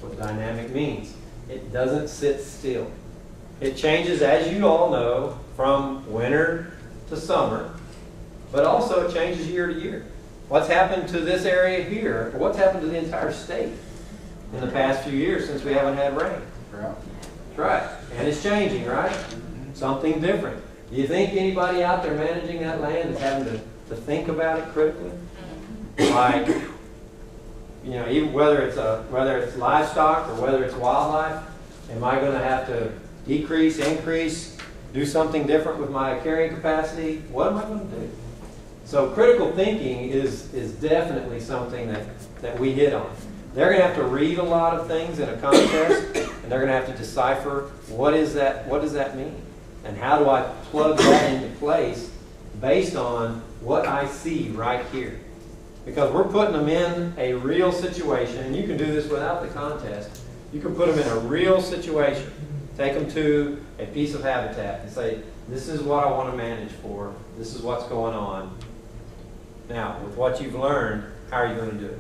What dynamic means. It doesn't sit still. It changes, as you all know, from winter to summer, but also it changes year to year. What's happened to this area here, or what's happened to the entire state in the past few years since we haven't had rain? That's right. And it's changing, right? Something different. Do you think anybody out there managing that land is having to think about it critically? Like, you know, even whether it's livestock or whether it's wildlife, am I going to have to decrease, increase, do something different with my carrying capacity? What am I going to do? So critical thinking is definitely something that we hit on. They're going to have to read a lot of things in a contest, and they're going to have to decipher what does that mean? And how do I plug that into place based on what I see right here? Because we're putting them in a real situation, and you can do this without the contest. You can put them in a real situation. Take them to a piece of habitat and say, this is what I want to manage for. This is what's going on. Now, with what you've learned, how are you going to do it?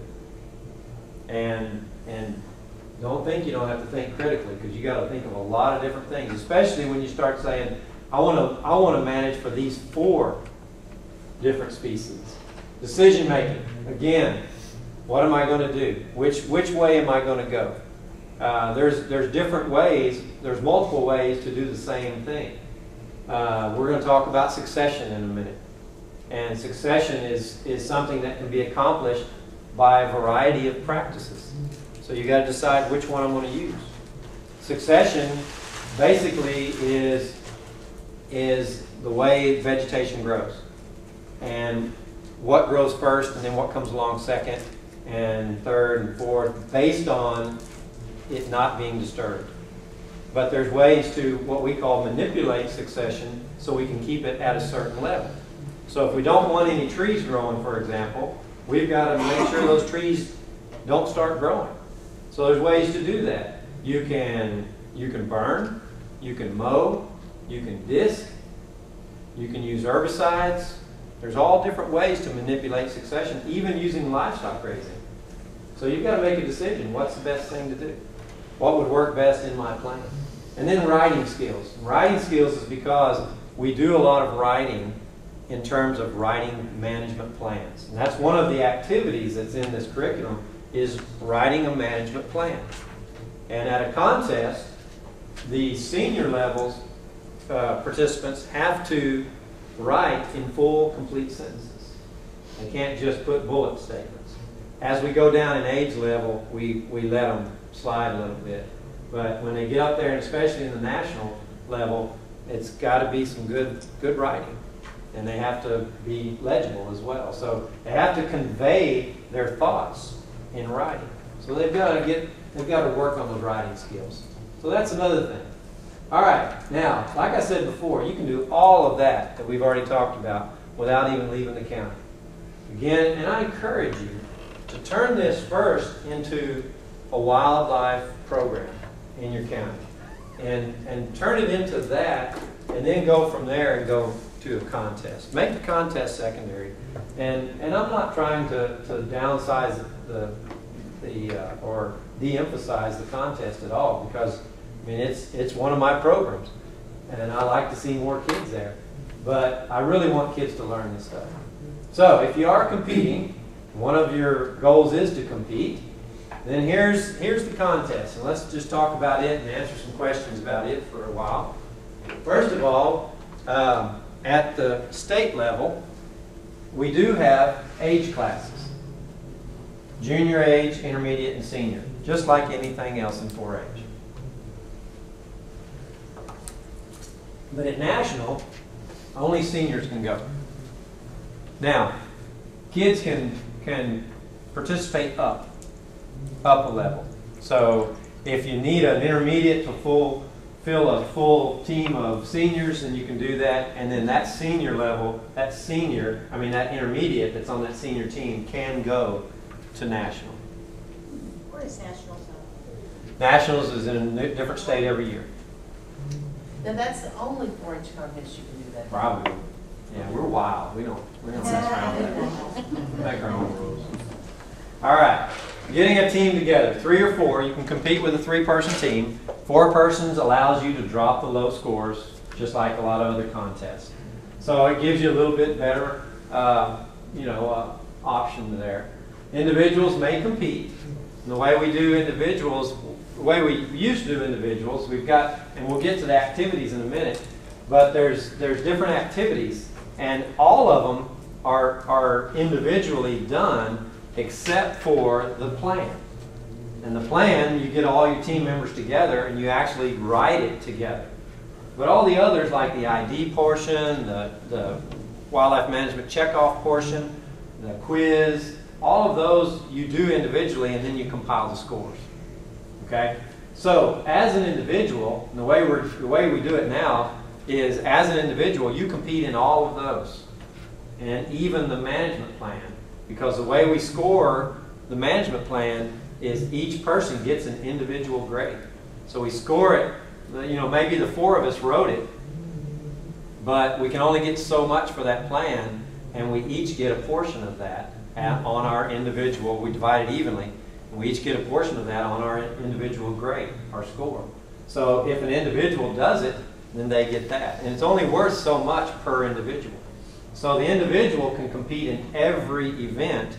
And don't think you don't have to think critically, because you got to think of a lot of different things, especially when you start saying, I want to manage for these 4 different species. Decision making. Again, what am I going to do? Which way am I going to go? There's different ways. There's multiple ways to do the same thing. We're going to talk about succession in a minute. And succession is something that can be accomplished by a variety of practices. So you got to decide which one I'm going to use. Succession basically is the way vegetation grows. And what grows first, and then what comes along second and third and fourth, based on it not being disturbed. but there's ways to what we call manipulate succession so we can keep it at a certain level. So if we don't want any trees growing, for example, we've got to make sure those trees don't start growing. So there's ways to do that. You can burn, you can mow, you can disc, you can use herbicides. There's all different ways to manipulate succession, even using livestock raising. So you've got to make a decision. What's the best thing to do? What would work best in my plan? And then writing skills. Writing skills is because we do a lot of writing in terms of writing management plans. And that's one of the activities that's in this curriculum is writing a management plan. And at a contest, the senior levels participants have to write in full, complete sentences. They can't just put bullet statements. As we go down in age level, we let them slide a little bit. But when they get up there, and especially in the national level, it's got to be some good writing. And they have to be legible as well. So they have to convey their thoughts in writing. So they've got to work on those writing skills. So that's another thing. All right, now, like I said before, you can do all of that we've already talked about without even leaving the county. Again, and I encourage you to turn this first into a wildlife program in your county. And turn it into that, and then go from there and go to a contest. Make the contest secondary. And I'm not trying to downsize or de-emphasize the contest at all, because I mean, it's one of my programs, and I like to see more kids there. But I really want kids to learn this stuff. So if you are competing, one of your goals is to compete, then here's the contest. And let's just talk about it and answer some questions about it for a while. First of all, at the state level, we do have age classes. Junior age, intermediate, and senior, just like anything else in 4-H. But at national, only seniors can go. Now, kids can participate up a level. So if you need an intermediate to fill a full team of seniors, then you can do that. And then that senior level, that intermediate that's on that senior team can go to national. Where is nationals? Nationals is in a different state every year. Then that's the only 4-H contest you can do that. Probably. Yeah, we're wild. We don't mess around with that. We make our own rules. All right. Getting a team together, 3 or 4. You can compete with a 3-person team. 4 persons allows you to drop the low scores, just like a lot of other contests. So it gives you a little bit better, option there. Individuals may compete. And the way we do individuals, the way we used to do individuals, we've got, and we'll get to the activities in a minute, but there's different activities, and all of them are individually done except for the plan. And the plan, you get all your team members together and you actually write it together. But all the others, like the ID portion, the wildlife management checkoff portion, the quiz, all of those you do individually, and then you compile the scores. Okay? So as an individual, the way we do it now is, as an individual, you compete in all of those, and even the management plan, because the way we score the management plan is each person gets an individual grade. So we score it, maybe the 4 of us wrote it, but we can only get so much for that plan, and we each get a portion of that on our individual. We divide it evenly, and we each get a portion of that on our individual grade, our score. So if an individual does it, then they get that. And it's only worth so much per individual. So the individual can compete in every event,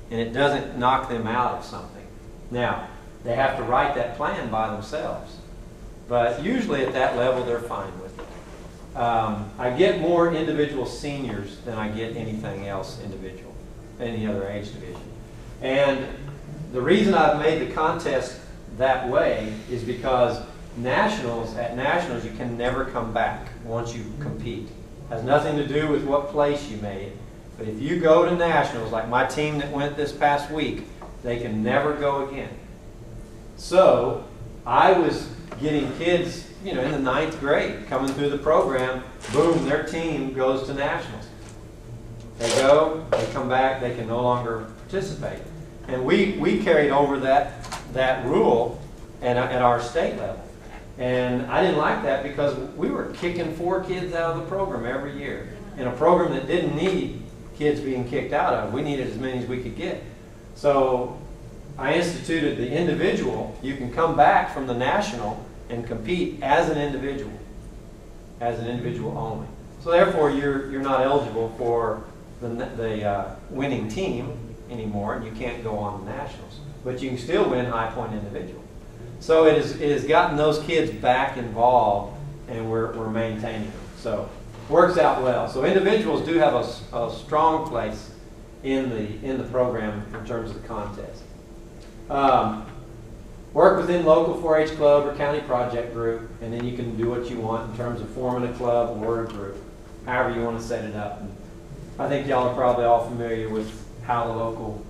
and it doesn't knock them out of something. Now, they have to write that plan by themselves. But usually at that level, they're fine with it. I get more individual seniors than I get anything else individual, any other age division. And the reason I've made the contest that way is because at nationals, you can never come back once you compete. It has nothing to do with what place you made. But if you go to nationals, like my team that went this past week, they can never go again. So I was getting kids, you know, in the 9th grade coming through the program, boom, their team goes to nationals. They go, they come back, they can no longer participate. And we carried over that rule at our state level. And I didn't like that because we were kicking 4 kids out of the program every year. In a program that didn't need kids being kicked out of. We needed as many as we could get. So I instituted the individual. You can come back from the national and compete as an individual only. So therefore, you're not eligible for the winning team anymore, and you can't go on the nationals. But you can still win high point individual. So it has gotten those kids back involved, and we're maintaining them. So works out well. So individuals do have a strong place in the program in terms of the contest. Work within local 4-H club or county project group, and then you can do what you want in terms of forming a club or a group, however you want to set it up. And I think y'all are probably all familiar with how the local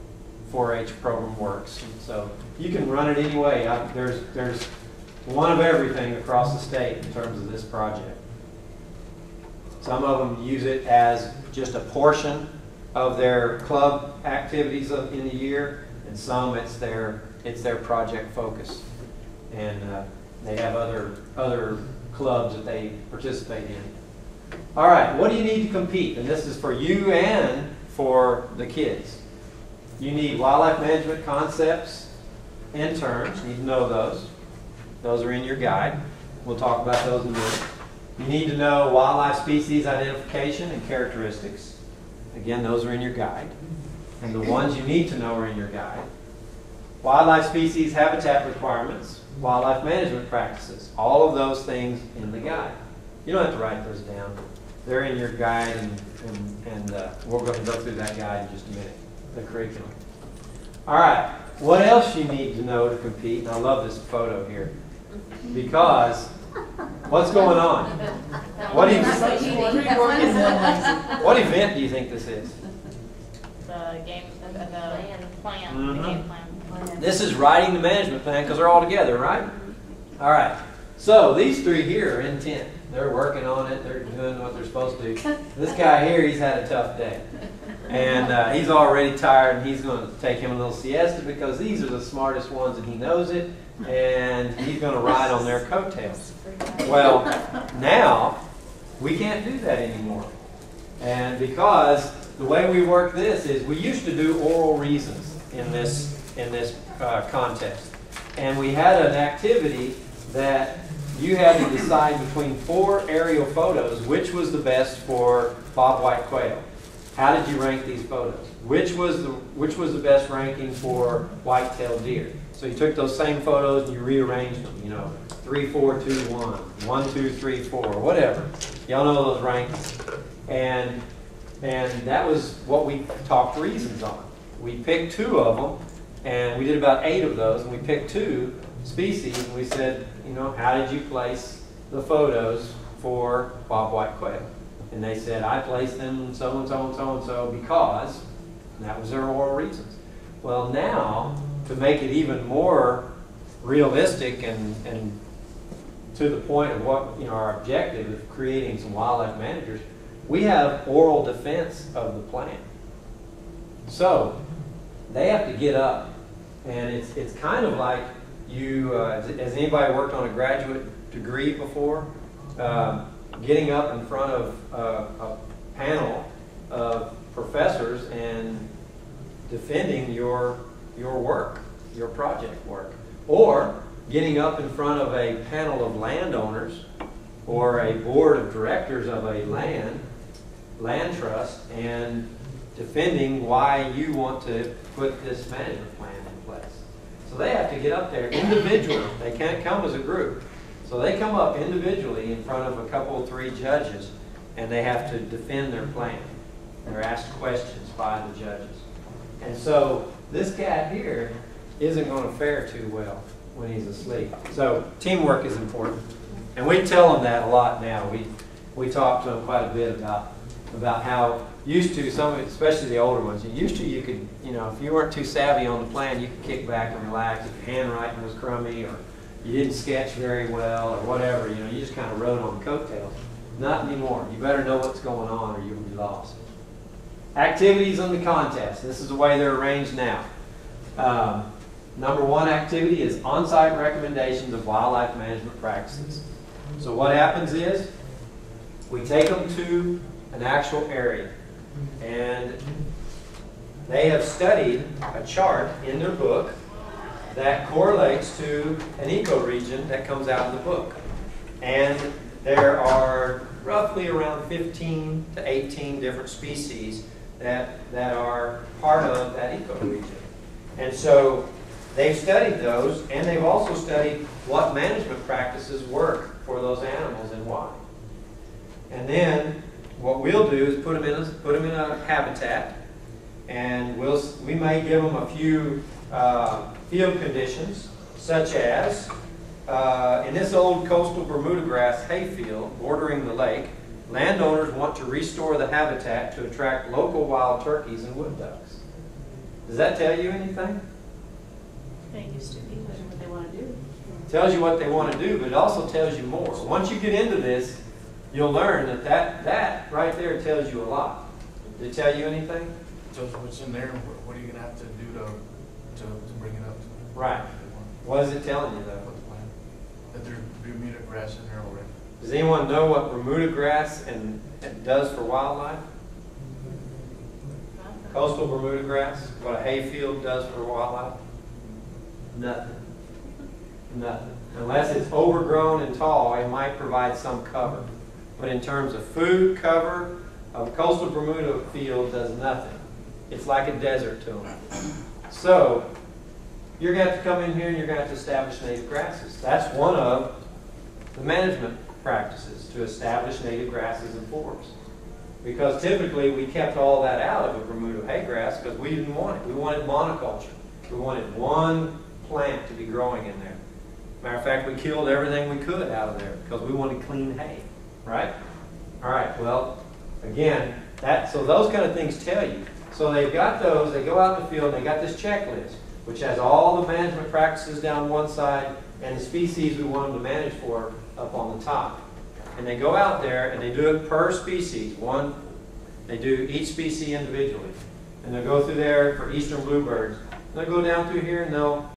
4-H program works. And so you can run it any way. There's one of everything across the state in terms of this project. Some of them use it as just a portion of their club activities in the year, and some it's their project focus. And they have other clubs that they participate in. All right, what do you need to compete? And this is for you and for the kids. You need wildlife management concepts and terms. You need to know those. Those are in your guide. We'll talk about those in a minute. You need to know wildlife species identification and characteristics. Again, those are in your guide. And the ones you need to know are in your guide. Wildlife species habitat requirements, wildlife management practices. All of those things in the guide. You don't have to write those down. They're in your guide, and we're going to go through that guide in just a minute, the curriculum. All right, what else you need to know to compete? And I love this photo here because what's going on? What event do you think this is? The game, the plan, Mm-hmm. the game plan. This is writing the management plan because they're all together, right? All right. So these 3 here are intent. They're working on it. They're doing what they're supposed to do. This guy here, he's had a tough day. And he's already tired, and he's going to take him a little siesta because these are the smartest ones, and he knows it, and he's going to ride on their coattails. Well, now, we can't do that anymore. And because the way we work this is we used to do oral reasons in this contest. And we had an activity that you had to decide between 4 aerial photos which was the best for bobwhite quail. How did you rank these photos? Which was the best ranking for white-tailed deer? So you took those same photos and you rearranged them, you know, 3, 4, 2, 1, 1, 2, 3, 4, whatever. Y'all know those rankings. And that was what we talked reasons on. We picked 2 of them, and we did about 8 of those, and we picked 2 species, and we said, you know, how did you place the photos for bobwhite quail? And they said, I placed them so and so and so and so because, and that was their oral reasons. Well, now, to make it even more realistic and to the point of what, you know, our objective of creating some wildlife managers, we have oral defense of the plan. So they have to get up, and it's kind of like you. Has anybody worked on a graduate degree before? Getting up in front of a panel of professors and defending your work, your project work, or getting up in front of a panel of landowners or a board of directors of a land trust and defending why you want to put this management plan in place. So they have to get up there individually. They can't come as a group. So they come up individually in front of a couple, 3 judges, and they have to defend their plan. They're asked questions by the judges. And so this cat here isn't going to fare too well when he's asleep. So teamwork is important. And we tell them that a lot now. We talk to them quite a bit about how used to, some, especially the older ones, you could, you know, if you weren't too savvy on the plan, you could kick back and relax. If your handwriting was crummy or you didn't sketch very well or whatever, you know, you just kind of rode on the coattails. Not anymore. You better know what's going on or you'll be lost. Activities on the contest. This is the way they're arranged now. Number one activity is on-site recommendations of wildlife management practices. So what happens is we take them to an actual area, and they have studied a chart in their book that correlates to an ecoregion that comes out of the book. And there are roughly around 15 to 18 different species that are part of that ecoregion. And so they've studied those, and they've also studied what management practices work for those animals and why. And then what we'll do is put them in a habitat, and we may give them a few field conditions, such as in this old coastal Bermuda grass hayfield bordering the lake, landowners want to restore the habitat to attract local wild turkeys and wood ducks. Does that tell you anything? They used to be what they want to do. It tells you what they want to do, but it also tells you more. Once you get into this, you'll learn that right there tells you a lot. Did it tell you anything? Tells you what's in there, and what are you gonna have to do to bring it up? Right. What is it telling you though? What the plan? That there's Bermuda grass in there already. Does anyone know what Bermuda grass does for wildlife? Coastal Bermuda grass, what a hayfield does for wildlife? Nothing. Nothing. Unless it's overgrown and tall, it might provide some cover. But in terms of food cover, a coastal Bermuda field does nothing. It's like a desert to them. So, you're going to have to come in here and you're going to have to establish native grasses. That's one of the management practices, to establish native grasses and forests. Because typically we kept all that out of a Bermuda haygrass because we didn't want it. We wanted monoculture. We wanted one plant to be growing in there. Matter of fact, we killed everything we could out of there because we wanted clean hay, right? All right, well, again, so those kind of things tell you. So they've got those, they go out in the field, and they got this checklist, which has all the management practices down one side and the species we want them to manage for up on the top. And they go out there and they do it per species. They do each species individually. And they'll go through there for eastern bluebirds. They'll go down through here and they'll